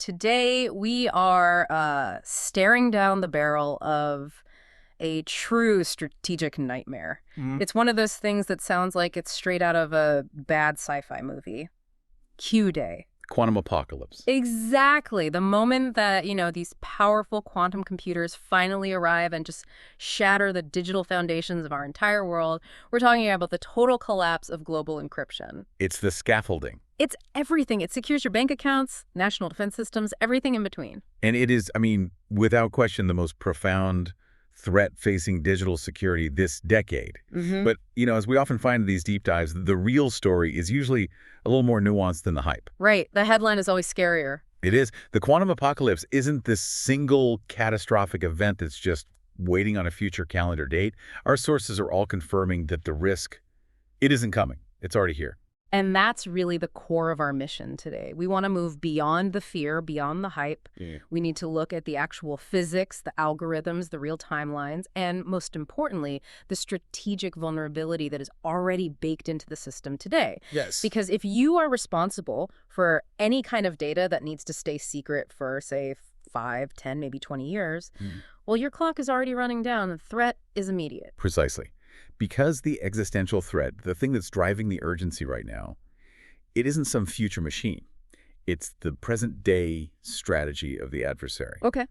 Today we are staring down the barrel of a true strategic nightmare. Mm. It's one of those things that sounds like it's straight out of a bad sci-fi movie. Q-Day. Quantum apocalypse. Exactly. The moment that, these powerful quantum computers finally arrive and just shatter the digital foundations of our entire world, we're talking about the total collapse of global encryption. It's the scaffolding. It's everything. It secures your bank accounts, national defense systems, everything in between. And it is, without question, the most profound threat facing digital security this decade. Mm-hmm. But, as we often find in these deep dives, the real story is usually a little more nuanced than the hype. Right. The headline is always scarier. It is. The quantum apocalypse isn't this single catastrophic event that's just waiting on a future calendar date. Our sources are all confirming that the risk, it isn't coming. It's already here. And that's really the core of our mission today. We want to move beyond the fear, beyond the hype. Yeah. We need to look at the actual physics, the algorithms, the real timelines, and most importantly, the strategic vulnerability that is already baked into the system today. Yes. Because if you are responsible for any kind of data that needs to stay secret for, say, 5, 10, maybe 20 years, well, your clock is already running down. The threat is immediate. Precisely. Because the existential threat, the thing that's driving the urgency right now, it isn't some future machine. It's the present-day strategy of the adversary. Okay.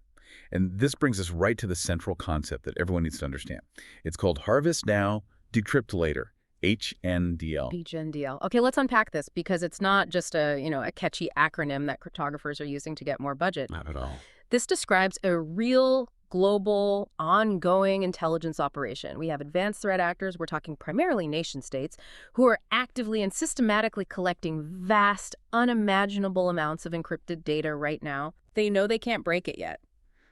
And this brings us right to the central concept that everyone needs to understand. It's called Harvest Now, Decrypt Later, HNDL. HNDL. Okay, let's unpack this because it's not just a catchy acronym that cryptographers are using to get more budget. Not at all. This describes a real global, ongoing intelligence operation. We have advanced threat actors, we're talking primarily nation states, who are actively and systematically collecting vast, unimaginable amounts of encrypted data right now. They know they can't break it yet,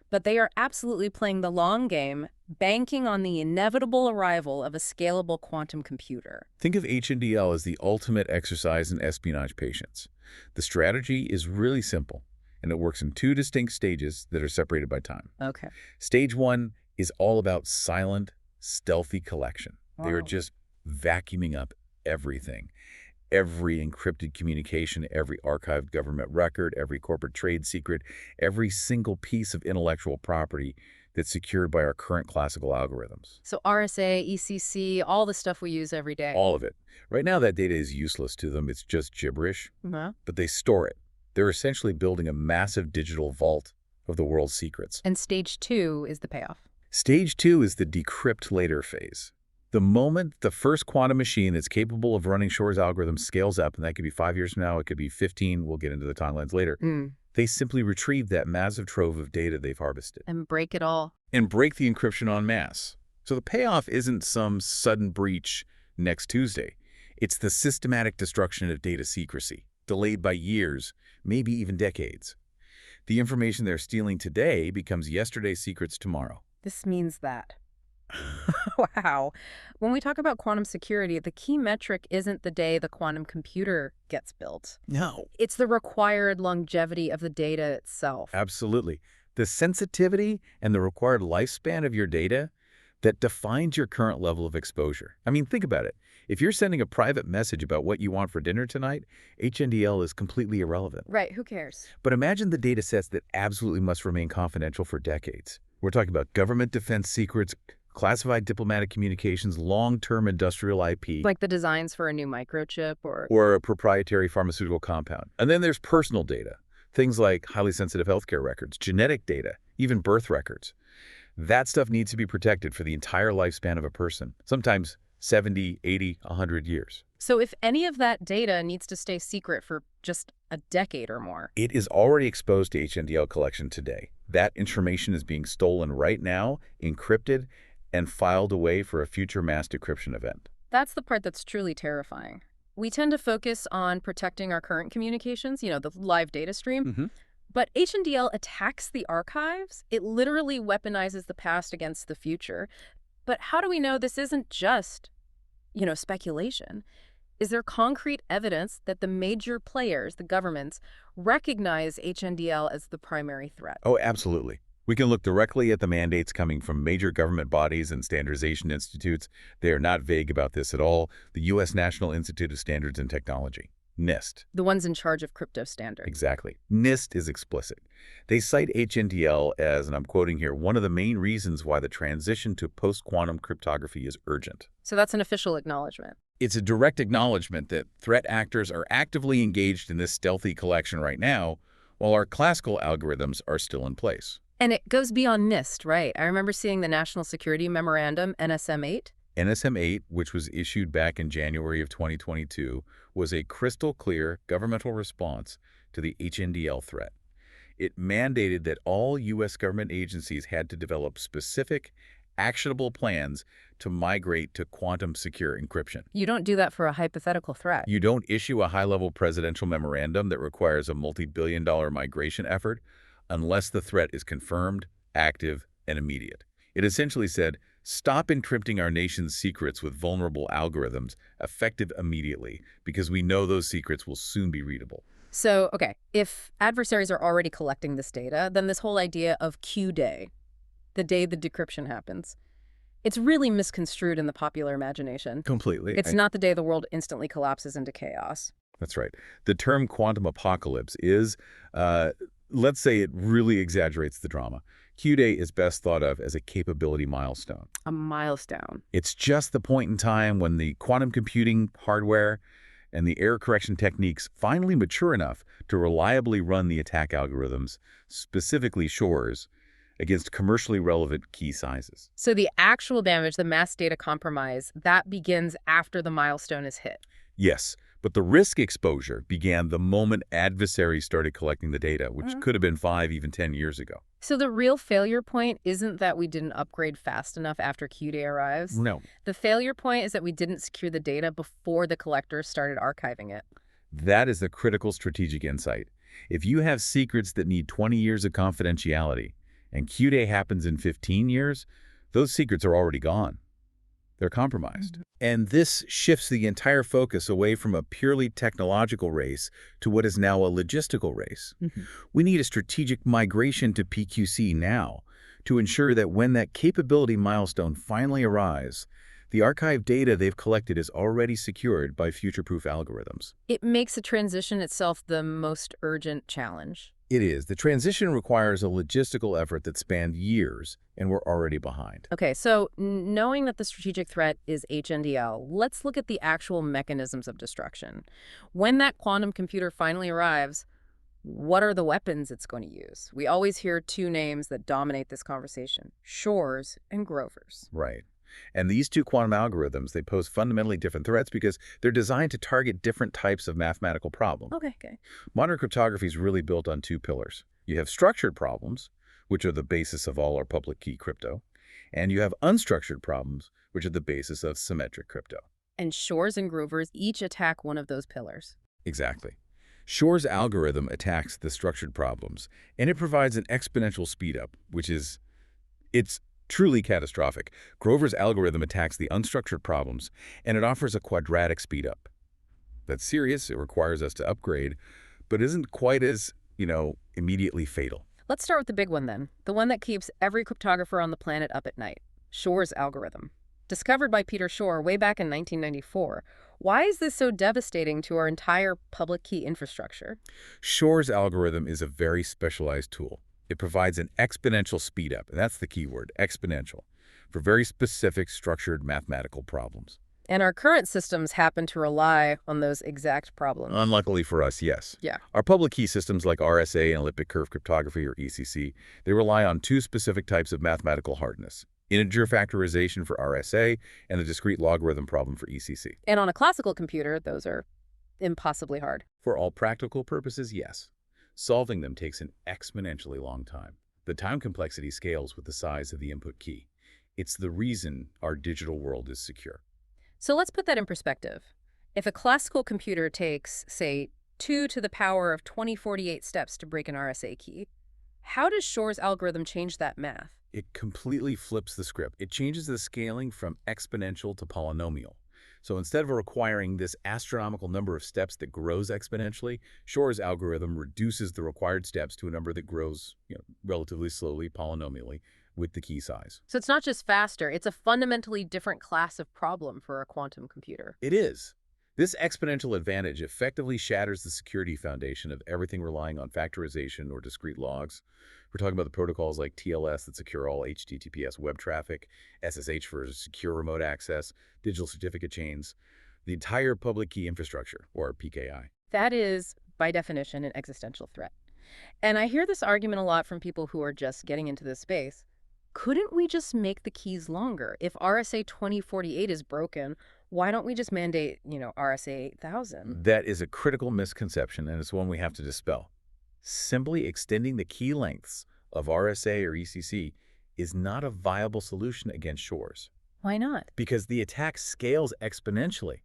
but they are absolutely playing the long game, banking on the inevitable arrival of a scalable quantum computer. Think of HNDL as the ultimate exercise in espionage patience. The strategy is really simple, and it works in two distinct stages that are separated by time. Okay. Stage 1 is all about silent, stealthy collection. They are Wow. just vacuuming up everything. Every encrypted communication, every archived government record, every corporate trade secret, every single piece of intellectual property that's secured by our current classical algorithms. So RSA, ECC, all the stuff we use every day. All of it. Right now, that data is useless to them. It's just gibberish, Uh-huh. but they store it. They're essentially building a massive digital vault of the world's secrets. And stage 2 is the payoff. Stage 2 is the Decrypt Later phase. The moment the first quantum machine that's capable of running Shor's algorithm scales up, and that could be 5 years from now, it could be 15, we'll get into the timelines later, they simply retrieve that massive trove of data they've harvested. And break it all. And break the encryption en masse. So the payoff isn't some sudden breach next Tuesday. It's the systematic destruction of data secrecy, delayed by years, maybe even decades. The information they're stealing today becomes yesterday's secrets tomorrow. This means that. Wow. When we talk about quantum security, the key metric isn't the day the quantum computer gets built. No. It's the required longevity of the data itself. Absolutely. The sensitivity and the required lifespan of your data that defines your current level of exposure. Think about it. If you're sending a private message about what you want for dinner tonight, HNDL is completely irrelevant. Right, who cares? But imagine the data sets that absolutely must remain confidential for decades. We're talking about government defense secrets, classified diplomatic communications, long-term industrial IP, Like the designs for a new microchip or a proprietary pharmaceutical compound. And then there's personal data, things like highly sensitive healthcare records, genetic data, even birth records. That stuff needs to be protected for the entire lifespan of a person, sometimes 70, 80, 100 years. So if any of that data needs to stay secret for just a decade or more. It is already exposed to HNDL collection today. That information is being stolen right now, encrypted, and filed away for a future mass decryption event. That's the part that's truly terrifying. We tend to focus on protecting our current communications, the live data stream. But HNDL attacks the archives. It literally weaponizes the past against the future. But how do we know this isn't just, speculation? Is there concrete evidence that the major players, the governments, recognize HNDL as the primary threat? Oh, absolutely. We can look directly at the mandates coming from major government bodies and standardization institutes. They are not vague about this at all. The U.S. National Institute of Standards and Technology, NIST. The ones in charge of crypto standards. Exactly. NIST is explicit. They cite HNDL as, and I'm quoting here, one of the main reasons why the transition to post-quantum cryptography is urgent. So that's an official acknowledgement. It's a direct acknowledgement that threat actors are actively engaged in this stealthy collection right now, while our classical algorithms are still in place. And it goes beyond NIST, right? I remember seeing the National Security Memorandum, NSM-8. NSM-8, which was issued back in January of 2022, was a crystal-clear governmental response to the HNDL threat. It mandated that all U.S. government agencies had to develop specific, actionable plans to migrate to quantum-secure encryption. You don't do that for a hypothetical threat. You don't issue a high-level presidential memorandum that requires a multi-billion-dollar migration effort unless the threat is confirmed, active, and immediate. It essentially said, stop encrypting our nation's secrets with vulnerable algorithms, effective immediately, because we know those secrets will soon be readable. So, okay, if adversaries are already collecting this data, then this whole idea of Q-Day, the day the decryption happens, it's really misconstrued in the popular imagination. Completely. It's not the day the world instantly collapses into chaos. That's right. The term quantum apocalypse is, let's say it really exaggerates the drama. Q-Day is best thought of as a capability milestone. A milestone. It's just the point in time when the quantum computing hardware and the error correction techniques finally mature enough to reliably run the attack algorithms, specifically Shor's, against commercially relevant key sizes. So the actual damage, the mass data compromise, that begins after the milestone is hit. Yes, but the risk exposure began the moment adversaries started collecting the data, which could have been 5, even 10 years ago. So the real failure point isn't that we didn't upgrade fast enough after Q-Day arrives. No. The failure point is that we didn't secure the data before the collectors started archiving it. That is the critical strategic insight. If you have secrets that need 20 years of confidentiality, and Q-Day happens in 15 years, those secrets are already gone. They're compromised. And this shifts the entire focus away from a purely technological race to what is now a logistical race. We need a strategic migration to PQC now to ensure that when that capability milestone finally arrives, the archived data they've collected is already secured by future-proof algorithms. It makes the transition itself the most urgent challenge. It is. The transition requires a logistical effort that spanned years, and we're already behind. Okay, so knowing that the strategic threat is HNDL, let's look at the actual mechanisms of destruction. When that quantum computer finally arrives, what are the weapons it's going to use? We always hear two names that dominate this conversation, Shor's and Grover's. Right. And these two quantum algorithms, they pose fundamentally different threats because they're designed to target different types of mathematical problems. Okay. Modern cryptography is really built on two pillars. You have structured problems, which are the basis of all our public key crypto, and you have unstructured problems, which are the basis of symmetric crypto. And Shor's and Grover's each attack one of those pillars. Exactly. Shor's algorithm attacks the structured problems, and it provides an exponential speedup, it's truly catastrophic. Grover's algorithm attacks the unstructured problems, and it offers a quadratic speedup. That's serious. It requires us to upgrade, but isn't quite as, immediately fatal. Let's start with the big one then, the one that keeps every cryptographer on the planet up at night, Shor's algorithm. Discovered by Peter Shor way back in 1994. Why is this so devastating to our entire public key infrastructure? Shor's algorithm is a very specialized tool. It provides an exponential speedup, and that's the key word, exponential, for very specific structured mathematical problems. And our current systems happen to rely on those exact problems. Unluckily for us, yes. Yeah. Our public key systems like RSA and elliptic curve cryptography, or ECC, they rely on two specific types of mathematical hardness: integer factorization for RSA and the discrete logarithm problem for ECC. And on a classical computer, those are impossibly hard. For all practical purposes, yes. Solving them takes an exponentially long time. The time complexity scales with the size of the input key. It's the reason our digital world is secure. So let's put that in perspective. If a classical computer takes, say, 2 to the power of 2048 steps to break an RSA key, how does Shor's algorithm change that math? It completely flips the script. It changes the scaling from exponential to polynomial. So instead of requiring this astronomical number of steps that grows exponentially, Shor's algorithm reduces the required steps to a number that grows, relatively slowly, polynomially, with the key size. So it's not just faster, it's a fundamentally different class of problem for a quantum computer. It is. This exponential advantage effectively shatters the security foundation of everything relying on factorization or discrete logs. We're talking about the protocols like TLS that secure all HTTPS web traffic, SSH for secure remote access, digital certificate chains, the entire public key infrastructure, or PKI. That is, by definition, an existential threat. And I hear this argument a lot from people who are just getting into this space. Couldn't we just make the keys longer? If RSA 2048 is broken, why don't we just mandate, RSA 8000? That is a critical misconception, and it's one we have to dispel. Simply extending the key lengths of RSA or ECC is not a viable solution against Shor's. Why not? Because the attack scales exponentially.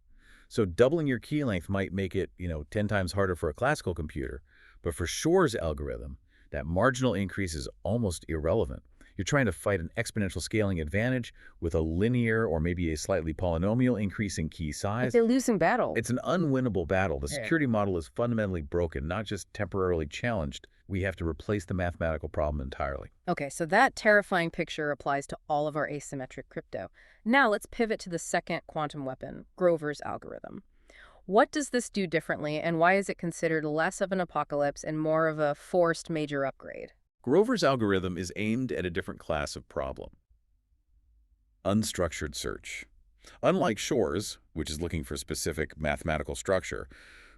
So doubling your key length might make it, 10 times harder for a classical computer. But for Shor's algorithm, that marginal increase is almost irrelevant. You're trying to fight an exponential scaling advantage with a linear or maybe a slightly polynomial increase in key size. But they're losing battle. It's an unwinnable battle. The security model is fundamentally broken, not just temporarily challenged. We have to replace the mathematical problem entirely. Okay, so that terrifying picture applies to all of our asymmetric crypto. Now let's pivot to the second quantum weapon, Grover's algorithm. What does this do differently, and why is it considered less of an apocalypse and more of a forced major upgrade? Grover's algorithm is aimed at a different class of problem: unstructured search. Unlike Shor's, which is looking for specific mathematical structure,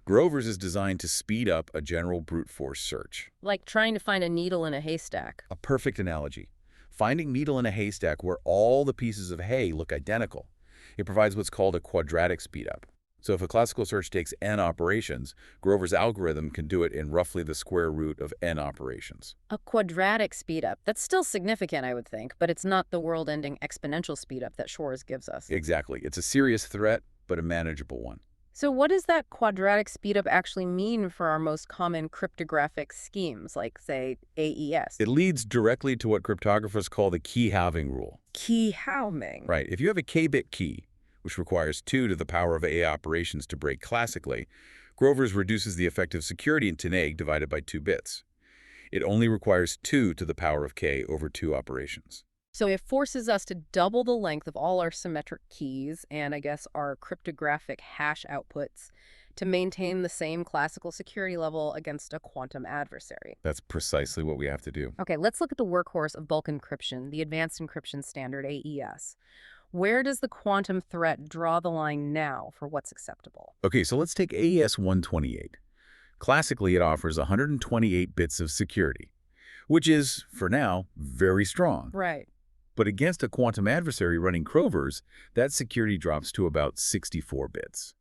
Grover's is designed to speed up a general brute force search. Like trying to find a needle in a haystack. A perfect analogy. Finding needle in a haystack where all the pieces of hay look identical. It provides what's called a quadratic speedup. So if a classical search takes n operations, Grover's algorithm can do it in roughly the square root of n operations. A quadratic speedup. That's still significant, I would think, but it's not the world-ending exponential speedup that Shor's gives us. Exactly. It's a serious threat, but a manageable one. So what does that quadratic speedup actually mean for our most common cryptographic schemes, like, say, AES? It leads directly to what cryptographers call the key-halving rule. Key-halving? Right. If you have a k-bit key, which requires 2 to the power of a operations to break classically, Grover's reduces the effective security into neg divided by 2 bits. It only requires 2 to the power of k over 2 operations. So it forces us to double the length of all our symmetric keys and, I guess, our cryptographic hash outputs to maintain the same classical security level against a quantum adversary. That's precisely what we have to do. Okay, let's look at the workhorse of bulk encryption, the Advanced Encryption Standard, AES. Where does the quantum threat draw the line now for what's acceptable? Okay, so let's take AES 128. Classically, it offers 128 bits of security, which is, for now, very strong. Right. But against a quantum adversary running Grover's, that security drops to about 64 bits.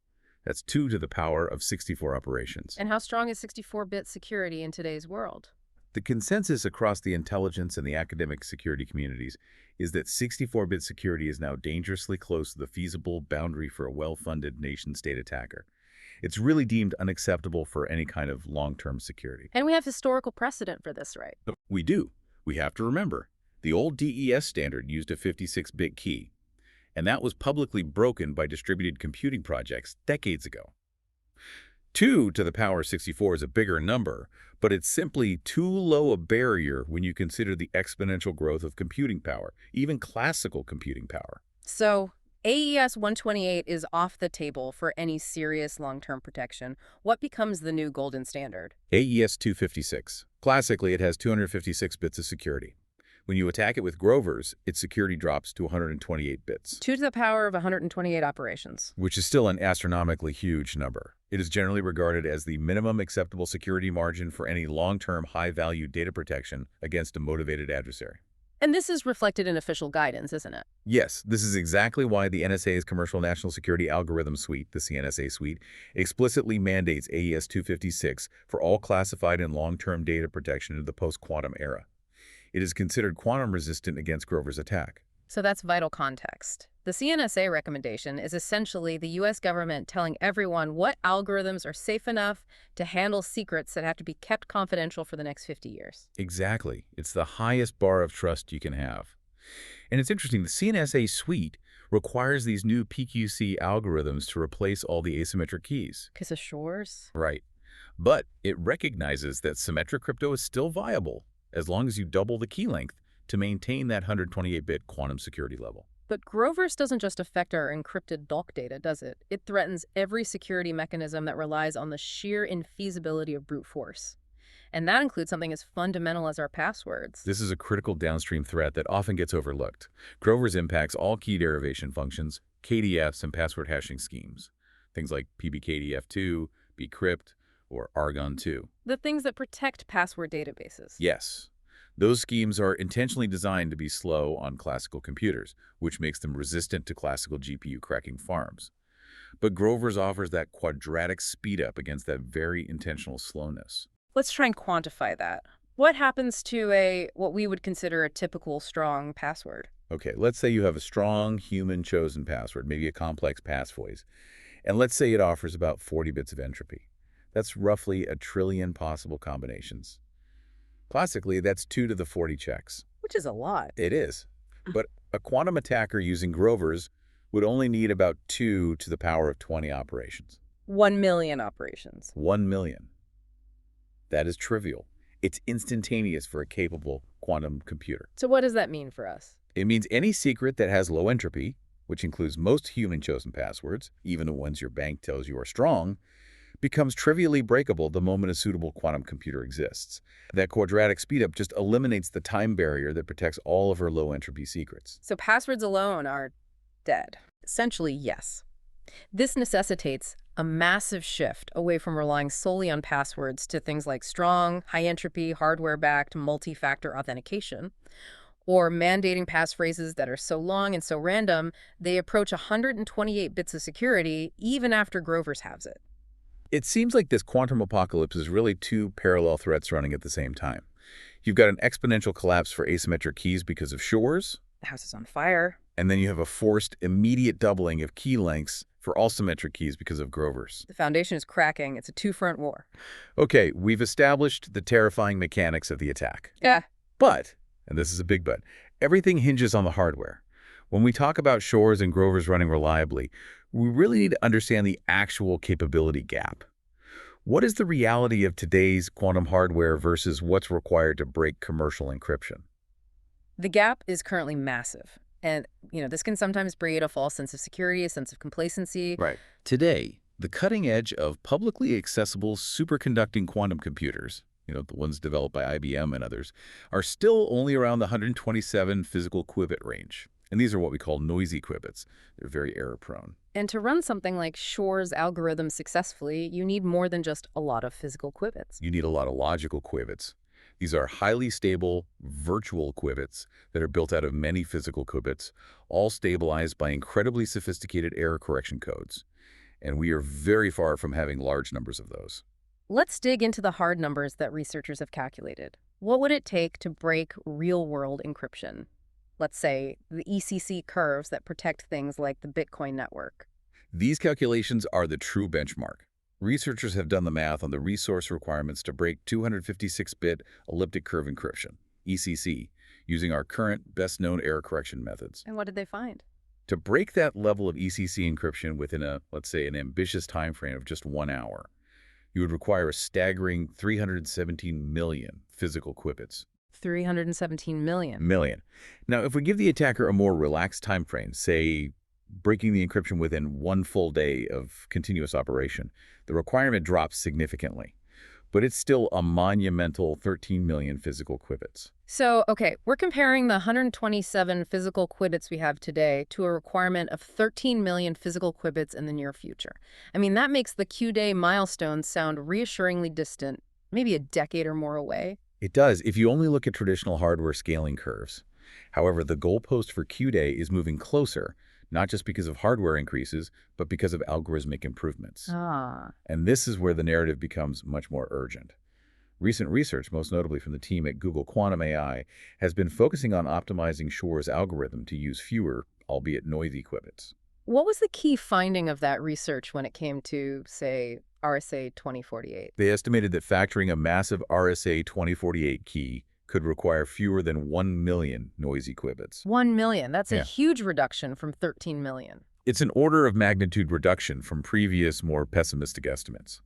That's 2 to the power of 64 operations. And how strong is 64-bit security in today's world? The consensus across the intelligence and the academic security communities is that 64-bit security is now dangerously close to the feasible boundary for a well-funded nation-state attacker. It's really deemed unacceptable for any kind of long-term security. And we have historical precedent for this, right? We do. We have to remember. The old DES standard used a 56-bit key, and that was publicly broken by distributed computing projects decades ago. 2 to the power of 64 is a bigger number, but it's simply too low a barrier when you consider the exponential growth of computing power, even classical computing power. So AES 128 is off the table for any serious long-term protection. What becomes the new golden standard? AES 256. Classically, it has 256 bits of security. When you attack it with Grover's, its security drops to 128 bits. 2 to the power of 128 operations. Which is still an astronomically huge number. It is generally regarded as the minimum acceptable security margin for any long-term high-value data protection against a motivated adversary. And this is reflected in official guidance, isn't it? Yes, this is exactly why the NSA's Commercial National Security Algorithm Suite, the CNSA suite, explicitly mandates AES 256 for all classified and long-term data protection in the post-quantum era. It is considered quantum-resistant against Grover's attack. So that's vital context. The CNSA recommendation is essentially the U.S. government telling everyone what algorithms are safe enough to handle secrets that have to be kept confidential for the next 50 years. Exactly. It's the highest bar of trust you can have. And it's interesting, the CNSA suite requires these new PQC algorithms to replace all the asymmetric keys. Because of Shor's? Right. But it recognizes that symmetric crypto is still viable as long as you double the key length to maintain that 128-bit quantum security level. But Grover's doesn't just affect our encrypted doc data, does it? It threatens every security mechanism that relies on the sheer infeasibility of brute force. And that includes something as fundamental as our passwords. This is a critical downstream threat that often gets overlooked. Grover's impacts all key derivation functions, KDFs, and password hashing schemes. Things like PBKDF2, Decrypt, or Argon2. The things that protect password databases. Yes. Those schemes are intentionally designed to be slow on classical computers, which makes them resistant to classical GPU cracking farms. But Grover's offers that quadratic speedup against that very intentional slowness. Let's try and quantify that. What happens to what we would consider a typical strong password? Okay, let's say you have a strong human-chosen password, maybe a complex passphrase, and let's say it offers about 40 bits of entropy. That's roughly 1 trillion possible combinations. Classically, that's 2 to the 40 checks. Which is a lot. It is. But a quantum attacker using Grover's would only need about 2 to the power of 20 operations. 1 million operations. 1 million. That is trivial. It's instantaneous for a capable quantum computer. So what does that mean for us? It means any secret that has low entropy, which includes most human-chosen passwords, even the ones your bank tells you are strong, becomes trivially breakable the moment a suitable quantum computer exists. That quadratic speedup just eliminates the time barrier that protects all of our low-entropy secrets. So passwords alone are dead. Essentially, yes. This necessitates a massive shift away from relying solely on passwords to things like strong, high-entropy, hardware-backed, multi-factor authentication, or mandating passphrases that are so long and so random they approach 128 bits of security even after Grover's has it. It seems like this quantum apocalypse is really 2 parallel threats running at the same time. You've got an exponential collapse for asymmetric keys because of Shor's. The house is on fire. And then you have a forced, immediate doubling of key lengths for all symmetric keys because of Grover's. The foundation is cracking. It's a two-front war. Okay, we've established the terrifying mechanics of the attack. Yeah. But, and this is a big but, everything hinges on the hardware. When we talk about Shor's and Grover's running reliably, we really need to understand the actual capability gap. What is the reality of today's quantum hardware versus what's required to break commercial encryption? The gap is currently massive. And, this can sometimes breed a false sense of security, a sense of complacency. Right. Today, the cutting edge of publicly accessible superconducting quantum computers, the ones developed by IBM and others, are still only around the 127 physical qubit range. And these are what we call noisy qubits. They're very error-prone. And to run something like Shor's algorithm successfully, you need more than just a lot of physical qubits. You need a lot of logical qubits. These are highly stable, virtual qubits that are built out of many physical qubits, all stabilized by incredibly sophisticated error correction codes. And we are very far from having large numbers of those. Let's dig into the hard numbers that researchers have calculated. What would it take to break real-world encryption? Let's say the ECC curves that protect things like the Bitcoin network. These calculations are the true benchmark. Researchers have done the math on the resource requirements to break 256-bit elliptic curve encryption, ECC, using our current best-known error correction methods. And what did they find? To break that level of ECC encryption within let's say, an ambitious time frame of just 1 hour, you would require a staggering 317 million physical qubits. 317 million. Million. Now, if we give the attacker a more relaxed time frame, say breaking the encryption within 1 full day of continuous operation, the requirement drops significantly. But it's still a monumental 13 million physical qubits. So, okay, we're comparing the 127 physical qubits we have today to a requirement of 13 million physical qubits in the near future. I mean, that makes the Q-Day milestone sound reassuringly distant, maybe a decade or more away. It does, if you only look at traditional hardware scaling curves. However, the goalpost for Q-Day is moving closer, not just because of hardware increases, but because of algorithmic improvements. And this is where the narrative becomes much more urgent. Recent research, most notably from the team at Google Quantum AI, has been focusing on optimizing Shor's algorithm to use fewer, albeit noisy, qubits. What was the key finding of that research when it came to, say, RSA 2048? They estimated that factoring a massive RSA 2048 key could require fewer than 1 million noisy qubits. 1 million. That's a huge reduction from 13 million. It's an order of magnitude reduction from previous, more pessimistic estimates.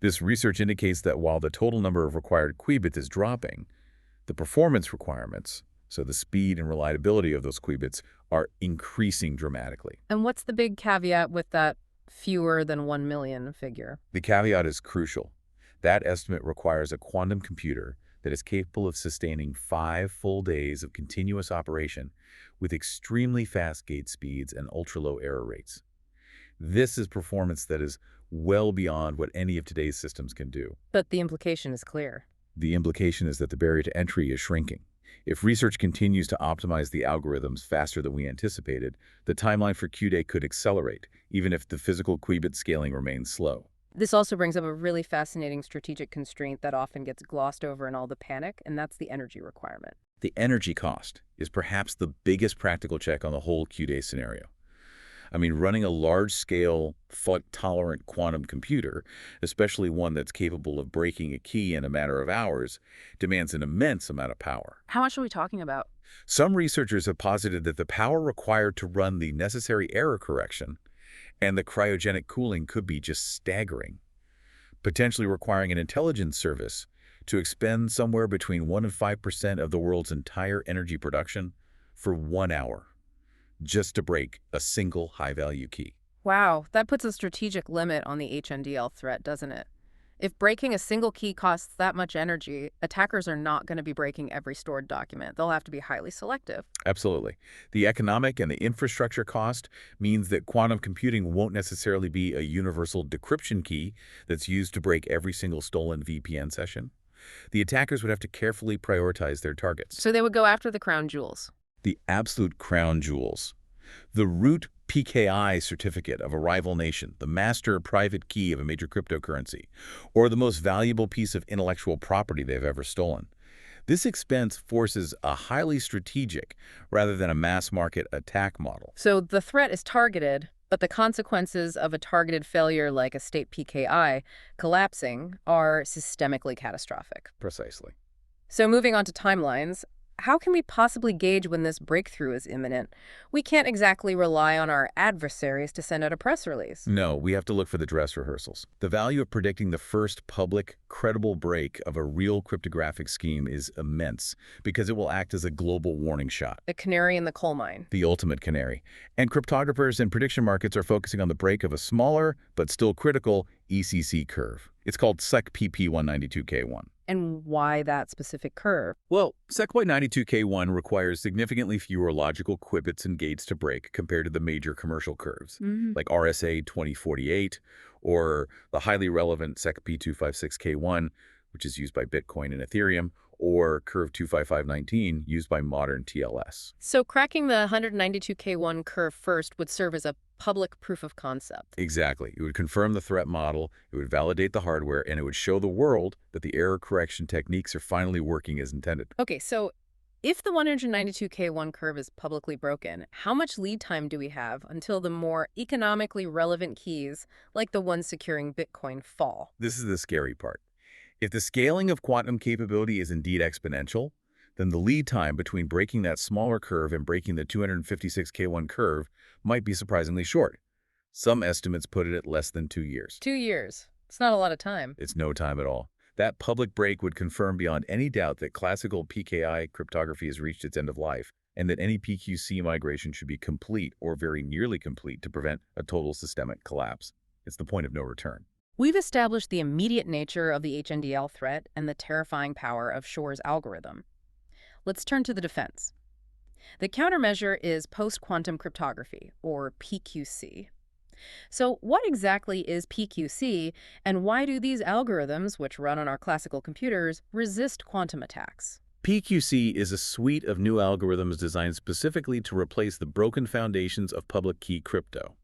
This research indicates that while the total number of required qubits is dropping, the performance requirements, So the speed and reliability of those qubits are increasing dramatically. And what's the big caveat with that fewer than 1 million figure? The caveat is crucial. That estimate requires a quantum computer that is capable of sustaining 5 full days of continuous operation with extremely fast gate speeds and ultra-low error rates. This is performance that is well beyond what any of today's systems can do. But the implication is clear. The implication is that the barrier to entry is shrinking. If research continues to optimize the algorithms faster than we anticipated, the timeline for Q-Day could accelerate, even if the physical qubit scaling remains slow. This also brings up a really fascinating strategic constraint that often gets glossed over in all the panic, and that's the energy requirement. The energy cost is perhaps the biggest practical check on the whole Q-Day scenario. I mean, running a large-scale, fault-tolerant quantum computer, especially one that's capable of breaking a key in a matter of hours, demands an immense amount of power. How much are we talking about? Some researchers have posited that the power required to run the necessary error correction and the cryogenic cooling could be just staggering, potentially requiring an intelligence service to expend somewhere between 1% and 5% of the world's entire energy production for 1 hour, just to break a single high-value key. Wow, that puts a strategic limit on the HNDL threat, doesn't it? If breaking a single key costs that much energy, attackers are not going to be breaking every stored document. They'll have to be highly selective. Absolutely. The economic and the infrastructure cost means that quantum computing won't necessarily be a universal decryption key that's used to break every single stolen VPN session. The attackers would have to carefully prioritize their targets. So they would go after the crown jewels. The absolute crown jewels. The root PKI certificate of a rival nation, the master private key of a major cryptocurrency, or the most valuable piece of intellectual property they've ever stolen. This expense forces a highly strategic rather than a mass market attack model. So the threat is targeted, but the consequences of a targeted failure like a state PKI collapsing are systemically catastrophic. Precisely. So moving on to timelines, how can we possibly gauge when this breakthrough is imminent? We can't exactly rely on our adversaries to send out a press release. No, we have to look for the dress rehearsals. The value of predicting the first public, credible break of a real cryptographic scheme is immense because it will act as a global warning shot. The canary in the coal mine. The ultimate canary. And cryptographers and prediction markets are focusing on the break of a smaller, but still critical, ECC curve. It's called SEC-PP192K1. And why that specific curve? Well, SEC-92K1 requires significantly fewer logical qubits and gates to break compared to the major commercial curves, like RSA 2048 or the highly relevant SEC-P256K1, which is used by Bitcoin and Ethereum, or curve 25519 used by modern TLS. So cracking the 192K1 curve first would serve as a public proof of concept. Exactly. It would confirm the threat model, it would validate the hardware, and it would show the world that the error correction techniques are finally working as intended. Okay, so if the 192K1 curve is publicly broken, how much lead time do we have until the more economically relevant keys, like the ones securing Bitcoin, fall? This is the scary part. If the scaling of quantum capability is indeed exponential, then the lead time between breaking that smaller curve and breaking the 256K1 curve might be surprisingly short. Some estimates put it at less than 2 years. 2 years. It's not a lot of time. It's no time at all. That public break would confirm beyond any doubt that classical PKI cryptography has reached its end of life, and that any PQC migration should be complete or very nearly complete to prevent a total systemic collapse. It's the point of no return. We've established the immediate nature of the HNDL threat and the terrifying power of Shor's algorithm. Let's turn to the defense. The countermeasure is post-quantum cryptography, or PQC. So what exactly is PQC, and why do these algorithms, which run on our classical computers, resist quantum attacks? PQC is a suite of new algorithms designed specifically to replace the broken foundations of public key crypto.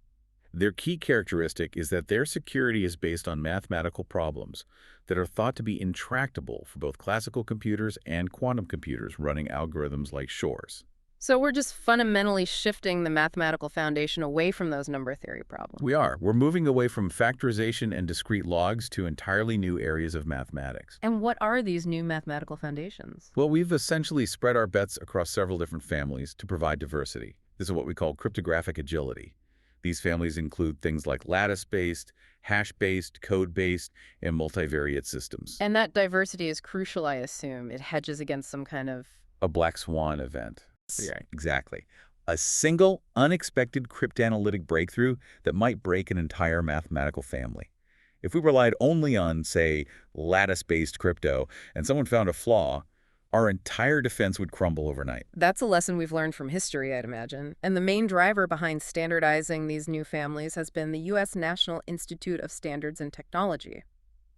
Their key characteristic is that their security is based on mathematical problems that are thought to be intractable for both classical computers and quantum computers running algorithms like Shor's. So we're just fundamentally shifting the mathematical foundation away from those number theory problems. We're moving away from factorization and discrete logs to entirely new areas of mathematics. And what are these new mathematical foundations? Well, we've essentially spread our bets across several different families to provide diversity. This is what we call cryptographic agility. These families include things like lattice-based, hash-based, code-based, and multivariate systems. And that diversity is crucial, I assume. It hedges against some kind of... A black swan event. Yeah, exactly. A single, unexpected cryptanalytic breakthrough that might break an entire mathematical family. If we relied only on, say, lattice-based crypto, and someone found a flaw, our entire defense would crumble overnight. That's a lesson we've learned from history, I'd imagine. And the main driver behind standardizing these new families has been the U.S. National Institute of Standards and Technology.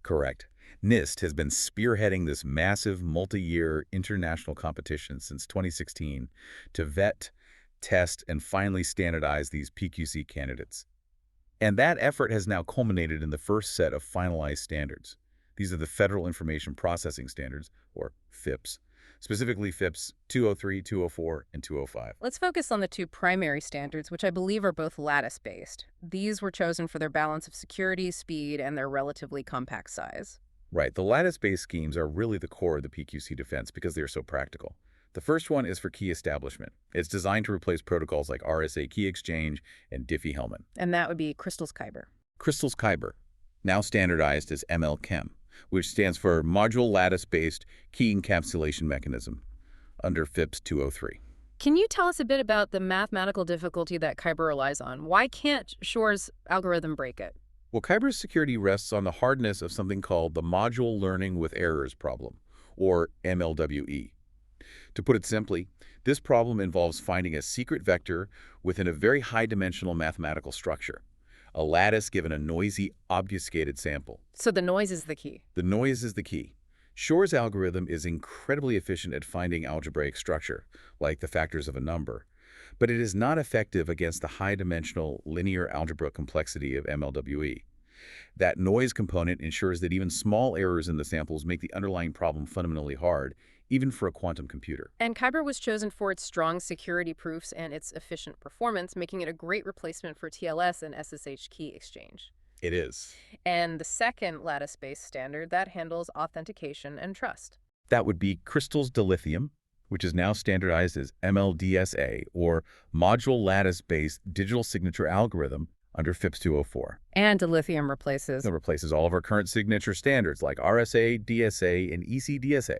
Correct. NIST has been spearheading this massive multi-year international competition since 2016 to vet, test, and finally standardize these PQC candidates. And that effort has now culminated in the first set of finalized standards. These are the Federal Information Processing Standards, or FIPS, specifically FIPS 203, 204, and 205. Let's focus on the two primary standards, which I believe are both lattice-based. These were chosen for their balance of security, speed, and their relatively compact size. Right, the lattice-based schemes are really the core of the PQC defense because they are so practical. The first one is for key establishment. It's designed to replace protocols like RSA key exchange and Diffie-Hellman. And that would be Crystal's Kyber. Crystal's Kyber, now standardized as ML-Chem, which stands for Module Lattice-Based Key Encapsulation Mechanism, under FIPS 203. Can you tell us a bit about the mathematical difficulty that Kyber relies on? Why can't Shor's algorithm break it? Well, Kyber's security rests on the hardness of something called the Module Learning with Errors problem, or MLWE. To put it simply, this problem involves finding a secret vector within a very high-dimensional mathematical structure, a lattice given a noisy, obfuscated sample. So the noise is the key. The noise is the key. Shor's algorithm is incredibly efficient at finding algebraic structure, like the factors of a number, but it is not effective against the high-dimensional linear algebra complexity of MLWE. That noise component ensures that even small errors in the samples make the underlying problem fundamentally hard, even for a quantum computer. And Kyber was chosen for its strong security proofs and its efficient performance, making it a great replacement for TLS and SSH key exchange. It is. And the second lattice-based standard, that handles authentication and trust. That would be Crystal's dilithium, which is now standardized as MLDSA, or Module Lattice-Based Digital Signature Algorithm, under FIPS 204. And dilithium replaces... It replaces all of our current signature standards like RSA, DSA, and ECDSA.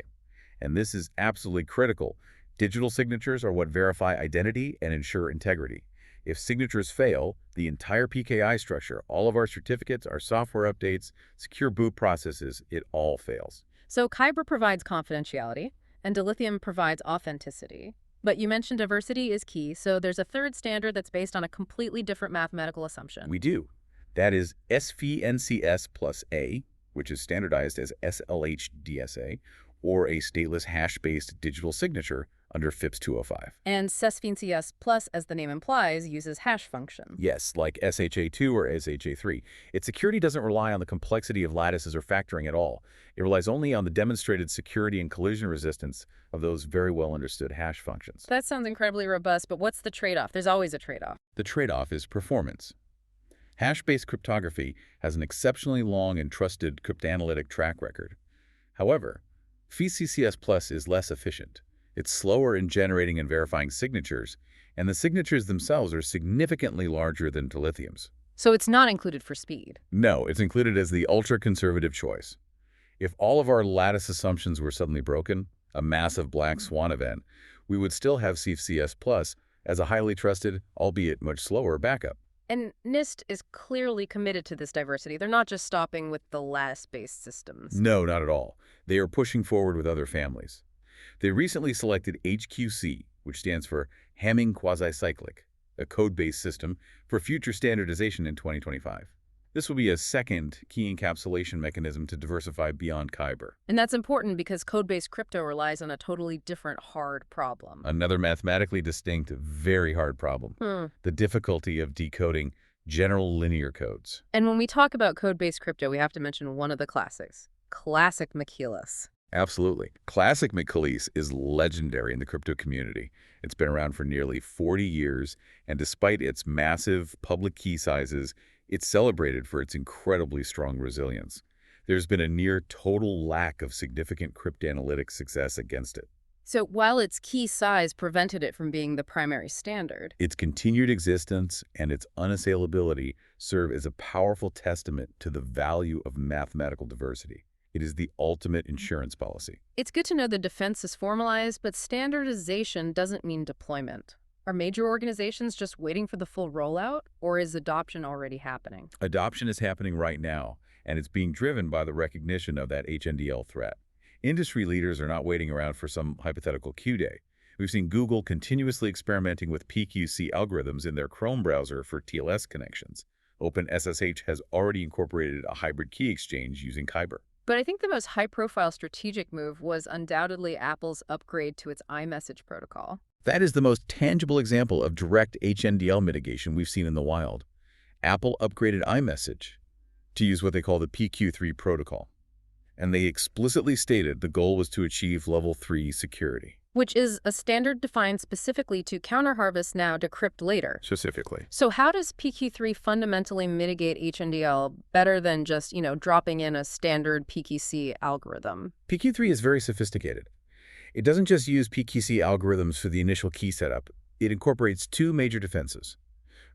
And this is absolutely critical. Digital signatures are what verify identity and ensure integrity. If signatures fail, the entire PKI structure, all of our certificates, our software updates, secure boot processes, it all fails. So Kyber provides confidentiality, and dilithium provides authenticity. But you mentioned diversity is key, so there's a third standard that's based on a completely different mathematical assumption. We do. That is SVNCS plus A, which is standardized as SLH-DSA, or a stateless hash-based digital signature under FIPS 205. And SVNCS plus, as the name implies, uses hash function. Yes, like SHA-2 or SHA-3. Its security doesn't rely on the complexity of lattices or factoring at all. It relies only on the demonstrated security and collision resistance of those very well understood hash functions. That sounds incredibly robust, but what's the trade-off? There's always a trade-off. The trade-off is performance. Hash-based cryptography has an exceptionally long and trusted cryptanalytic track record. However, FCCS Plus is less efficient. It's slower in generating and verifying signatures, and the signatures themselves are significantly larger than dilithium's. So it's not included for speed? No, it's included as the ultra-conservative choice. If all of our lattice assumptions were suddenly broken, a massive black swan event, we would still have CFCS Plus as a highly trusted, albeit much slower, backup. And NIST is clearly committed to this diversity. They're not just stopping with the lattice-based systems. No, not at all. They are pushing forward with other families. They recently selected HQC, which stands for Hamming Quasi-Cyclic, a code-based system for future standardization in 2025. This will be a second key encapsulation mechanism to diversify beyond Kyber. And that's important because code-based crypto relies on a totally different hard problem. Another mathematically distinct, very hard problem. The difficulty of decoding general linear codes. And when we talk about code-based crypto, we have to mention one of the classics, Classic Michaelis. Absolutely. Classic Michaelis is legendary in the crypto community. It's been around for nearly 40 years, and despite its massive public key sizes, it's celebrated for its incredibly strong resilience. There's been a near total lack of significant cryptanalytic success against it. So while its key size prevented it from being the primary standard. Its continued existence and its unassailability serve as a powerful testament to the value of mathematical diversity. It is the ultimate insurance policy. It's good to know the defense is formalized, but standardization doesn't mean deployment. Are major organizations just waiting for the full rollout, or is adoption already happening? Adoption is happening right now, and it's being driven by the recognition of that HNDL threat. Industry leaders are not waiting around for some hypothetical Q day. We've seen Google continuously experimenting with PQC algorithms in their Chrome browser for TLS connections. OpenSSH has already incorporated a hybrid key exchange using Kyber. But I think the most high-profile strategic move was undoubtedly Apple's upgrade to its iMessage protocol. That is the most tangible example of direct HNDL mitigation we've seen in the wild. Apple upgraded iMessage to use what they call the PQ3 protocol, and they explicitly stated the goal was to achieve level 3 security. Which is a standard defined specifically to counter-harvest now, decrypt later. Specifically. So how does PQ3 fundamentally mitigate HNDL better than just, dropping in a standard PQC algorithm? PQ3 is very sophisticated. It doesn't just use PQC algorithms for the initial key setup. It incorporates two major defenses.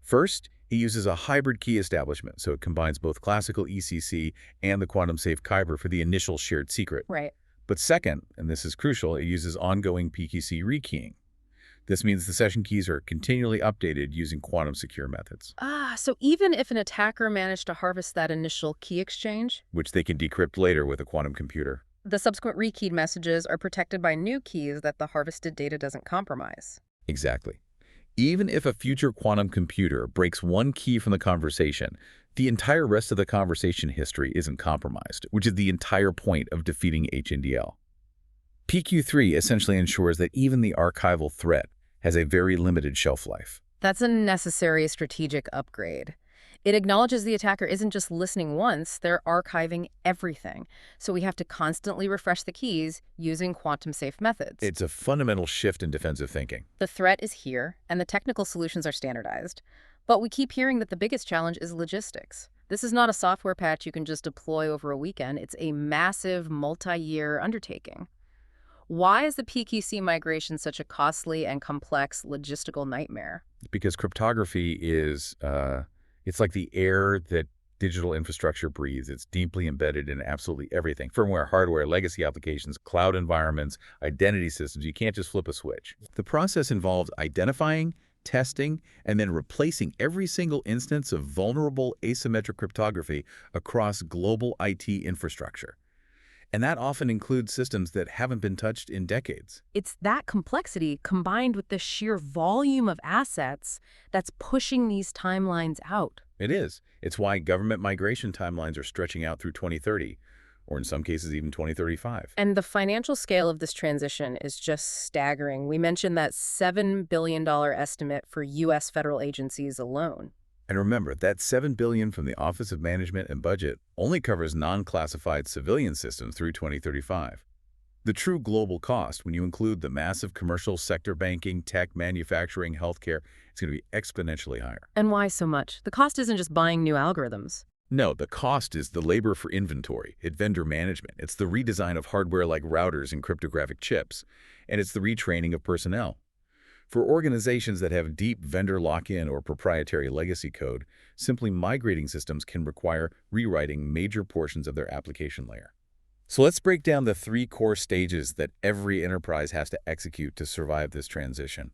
First, it uses a hybrid key establishment, so it combines both classical ECC and the quantum-safe Kyber for the initial shared secret. Right. But second, and this is crucial, it uses ongoing PQC rekeying. This means the session keys are continually updated using quantum-secure methods. So even if an attacker managed to harvest that initial key exchange, which they can decrypt later with a quantum computer, the subsequent rekeyed messages are protected by new keys that the harvested data doesn't compromise. Exactly. Even if a future quantum computer breaks one key from the conversation, the entire rest of the conversation history isn't compromised, which is the entire point of defeating HNDL. PQ3 essentially ensures that even the archival threat has a very limited shelf life. That's a necessary strategic upgrade. It acknowledges the attacker isn't just listening once, they're archiving everything. So we have to constantly refresh the keys using quantum-safe methods. It's a fundamental shift in defensive thinking. The threat is here, and the technical solutions are standardized. But we keep hearing that the biggest challenge is logistics. This is not a software patch you can just deploy over a weekend. It's a massive, multi-year undertaking. Why is the PQC migration such a costly and complex logistical nightmare? Because cryptography is it's like the air that digital infrastructure breathes. It's deeply embedded in absolutely everything. Firmware, hardware, legacy applications, cloud environments, identity systems. You can't just flip a switch. The process involves identifying, testing, and then replacing every single instance of vulnerable asymmetric cryptography across global IT infrastructure. And that often includes systems that haven't been touched in decades. It's that complexity combined with the sheer volume of assets that's pushing these timelines out. It is. It's why government migration timelines are stretching out through 2030, or in some cases even 2035. And the financial scale of this transition is just staggering. We mentioned that $7 billion estimate for U.S. federal agencies alone. And remember, that $7 billion from the Office of Management and Budget only covers non-classified civilian systems through 2035. The true global cost, when you include the massive commercial sector banking, tech, manufacturing, healthcare, it's going to be exponentially higher. And why so much? The cost isn't just buying new algorithms. No, the cost is the labor for inventory, it's vendor management, it's the redesign of hardware like routers and cryptographic chips, and it's the retraining of personnel. For organizations that have deep vendor lock-in or proprietary legacy code, simply migrating systems can require rewriting major portions of their application layer. So let's break down the three core stages that every enterprise has to execute to survive this transition.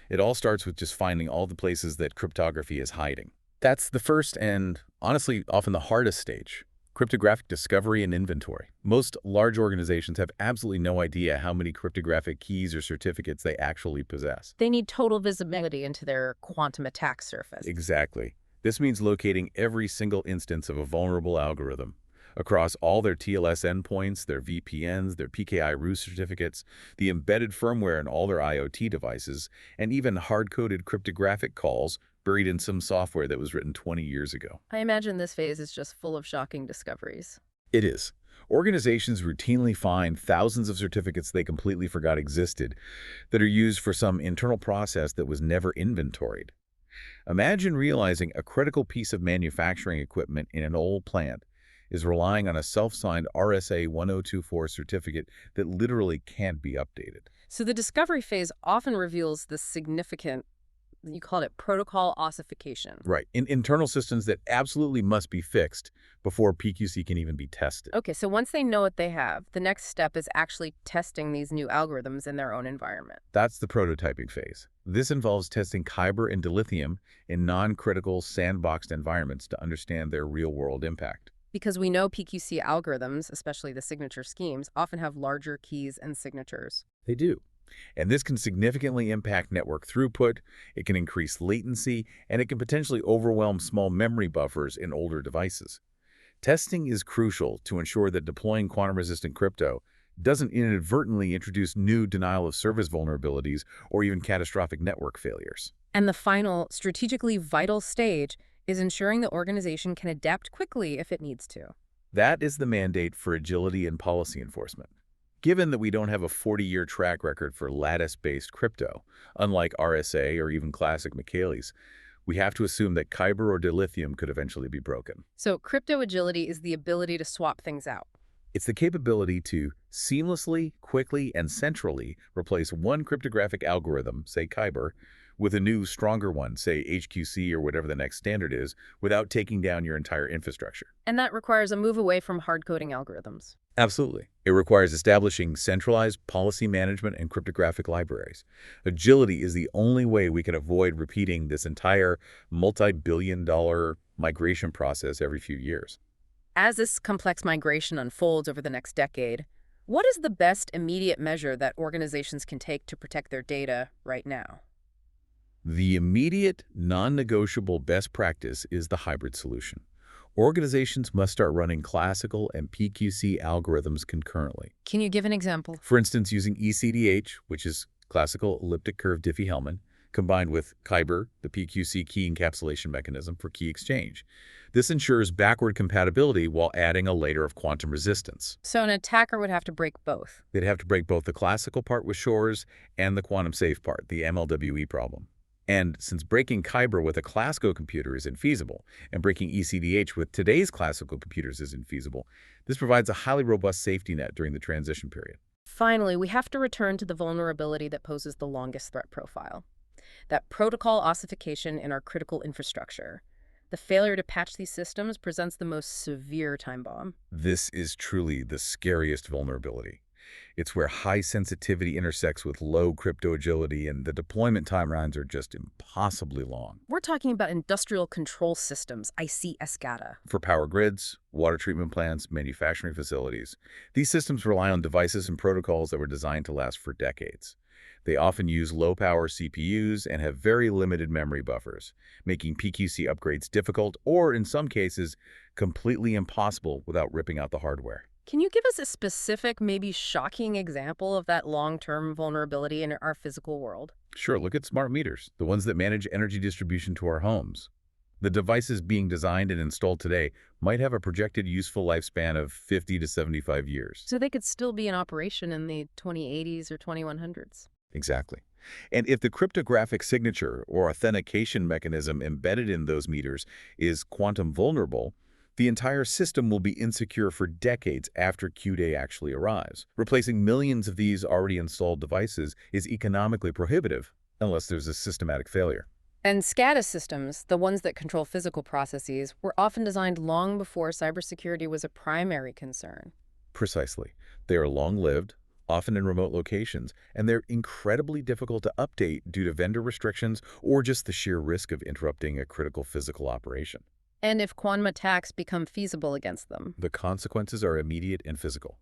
It all starts with just finding all the places that cryptography is hiding. That's the first and, honestly, often the hardest stage. Cryptographic discovery and inventory. Most large organizations have absolutely no idea how many cryptographic keys or certificates they actually possess. They need total visibility into their quantum attack surface. Exactly. This means locating every single instance of a vulnerable algorithm across all their TLS endpoints, their VPNs, their PKI root certificates, the embedded firmware in all their IoT devices, and even hard-coded cryptographic calls buried in some software that was written 20 years ago. I imagine this phase is just full of shocking discoveries. It is. Organizations routinely find thousands of certificates they completely forgot existed that are used for some internal process that was never inventoried. Imagine realizing a critical piece of manufacturing equipment in an old plant is relying on a self-signed RSA 1024 certificate that literally can't be updated. So the discovery phase often reveals this significant, you called it protocol ossification. Right. In internal systems that absolutely must be fixed before PQC can even be tested. Okay, so once they know what they have, the next step is actually testing these new algorithms in their own environment. That's the prototyping phase. This involves testing Kyber and dilithium in non-critical sandboxed environments to understand their real-world impact. Because we know PQC algorithms, especially the signature schemes, often have larger keys and signatures. They do. And this can significantly impact network throughput, it can increase latency, and it can potentially overwhelm small memory buffers in older devices. Testing is crucial to ensure that deploying quantum-resistant crypto doesn't inadvertently introduce new denial-of-service vulnerabilities or even catastrophic network failures. And the final, strategically vital stage is ensuring the organization can adapt quickly if it needs to. That is the mandate for agility and policy enforcement. Given that we don't have a 40-year track record for lattice-based crypto, unlike RSA or even classic Michaelis, we have to assume that Kyber or dilithium could eventually be broken. So crypto agility is the ability to swap things out. It's the capability to seamlessly, quickly, and centrally replace one cryptographic algorithm, say Kyber, with a new, stronger one, say HQC or whatever the next standard is, without taking down your entire infrastructure. And that requires a move away from hard-coding algorithms. Absolutely. It requires establishing centralized policy management and cryptographic libraries. Agility is the only way we can avoid repeating this entire multi-billion-dollar migration process every few years. As this complex migration unfolds over the next decade, what is the best immediate measure that organizations can take to protect their data right now? The immediate, non-negotiable best practice is the hybrid solution. Organizations must start running classical and PQC algorithms concurrently. Can you give an example? For instance, using ECDH, which is classical elliptic curve Diffie-Hellman, combined with Kyber, the PQC key encapsulation mechanism for key exchange. This ensures backward compatibility while adding a layer of quantum resistance. So an attacker would have to break both. They'd have to break both the classical part with Shor's and the quantum safe part, the MLWE problem. And since breaking Kyber with a classical computer is infeasible, and breaking ECDH with today's classical computers is infeasible, this provides a highly robust safety net during the transition period. Finally, we have to return to the vulnerability that poses the longest threat profile. That protocol ossification in our critical infrastructure. The failure to patch these systems presents the most severe time bomb. This is truly the scariest vulnerability. It's where high sensitivity intersects with low crypto agility, and the deployment timelines are just impossibly long. We're talking about industrial control systems, IC-SCADA. For power grids, water treatment plants, manufacturing facilities, these systems rely on devices and protocols that were designed to last for decades. They often use low-power CPUs and have very limited memory buffers, making PQC upgrades difficult or, in some cases, completely impossible without ripping out the hardware. Can you give us a specific, maybe shocking example of that long-term vulnerability in our physical world? Sure, look at smart meters, the ones that manage energy distribution to our homes. The devices being designed and installed today might have a projected useful lifespan of 50 to 75 years. So they could still be in operation in the 2080s or 2100s. Exactly. And if the cryptographic signature or authentication mechanism embedded in those meters is quantum vulnerable, the entire system will be insecure for decades after Q-Day actually arrives. Replacing millions of these already installed devices is economically prohibitive unless there's a systematic failure. And SCADA systems, the ones that control physical processes, were often designed long before cybersecurity was a primary concern. Precisely. They are long-lived, often in remote locations, and they're incredibly difficult to update due to vendor restrictions or just the sheer risk of interrupting a critical physical operation. And if quantum attacks become feasible against them? The consequences are immediate and physical.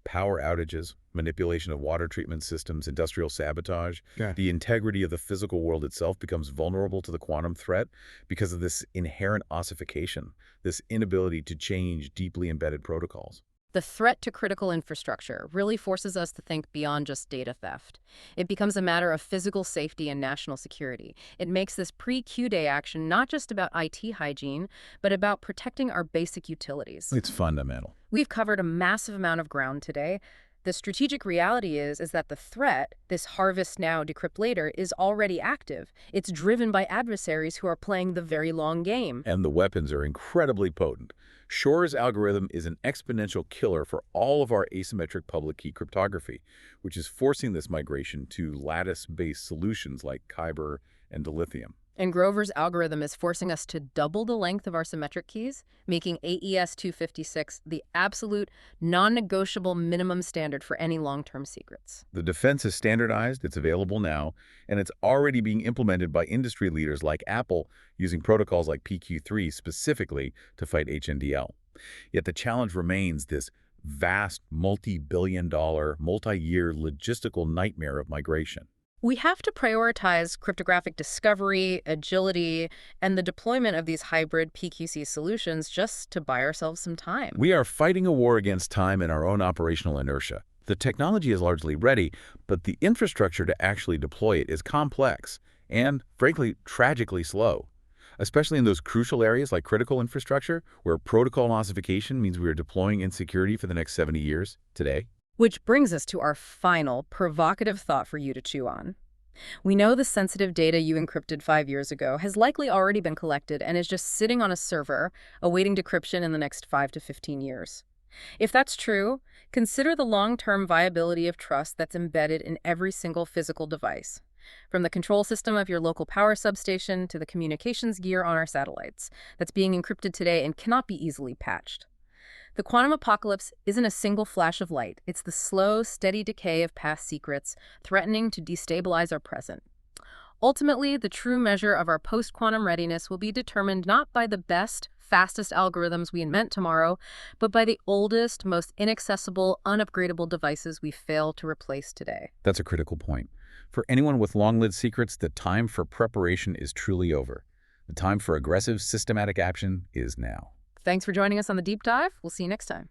Power outages, manipulation of water treatment systems, industrial sabotage. The integrity of the physical world itself becomes vulnerable to the quantum threat because of this inherent ossification, this inability to change deeply embedded protocols. The threat to critical infrastructure really forces us to think beyond just data theft. It becomes a matter of physical safety and national security. It makes this pre-Q-Day action not just about IT hygiene, but about protecting our basic utilities. It's fundamental. We've covered a massive amount of ground today. The strategic reality is that the threat, this harvest now, decrypt later, is already active. It's driven by adversaries who are playing the very long game. And the weapons are incredibly potent. Shor's algorithm is an exponential killer for all of our asymmetric public key cryptography, which is forcing this migration to lattice-based solutions like Kyber and dilithium. And Grover's algorithm is forcing us to double the length of our symmetric keys, making AES 256 the absolute, non-negotiable minimum standard for any long-term secrets. The defense is standardized, it's available now, and it's already being implemented by industry leaders like Apple using protocols like PQ3 specifically to fight HNDL. Yet the challenge remains this vast, multi-billion-dollar, multi-year logistical nightmare of migration. We have to prioritize cryptographic discovery, agility, and the deployment of these hybrid PQC solutions just to buy ourselves some time. We are fighting a war against time and our own operational inertia. The technology is largely ready, but the infrastructure to actually deploy it is complex and, frankly, tragically slow, especially in those crucial areas like critical infrastructure, where protocol ossification means we are deploying insecurity for the next 70 years today. Which brings us to our final, provocative thought for you to chew on. We know the sensitive data you encrypted 5 years ago has likely already been collected and is just sitting on a server, awaiting decryption in the next 5 to 15 years. If that's true, consider the long-term viability of trust that's embedded in every single physical device, from the control system of your local power substation to the communications gear on our satellites, that's being encrypted today and cannot be easily patched. The quantum apocalypse isn't a single flash of light. It's the slow, steady decay of past secrets, threatening to destabilize our present. Ultimately, the true measure of our post-quantum readiness will be determined not by the best, fastest algorithms we invent tomorrow, but by the oldest, most inaccessible, unupgradable devices we fail to replace today. That's a critical point. For anyone with long-lived secrets, the time for preparation is truly over. The time for aggressive, systematic action is now. Thanks for joining us on The Deep Dive. We'll see you next time.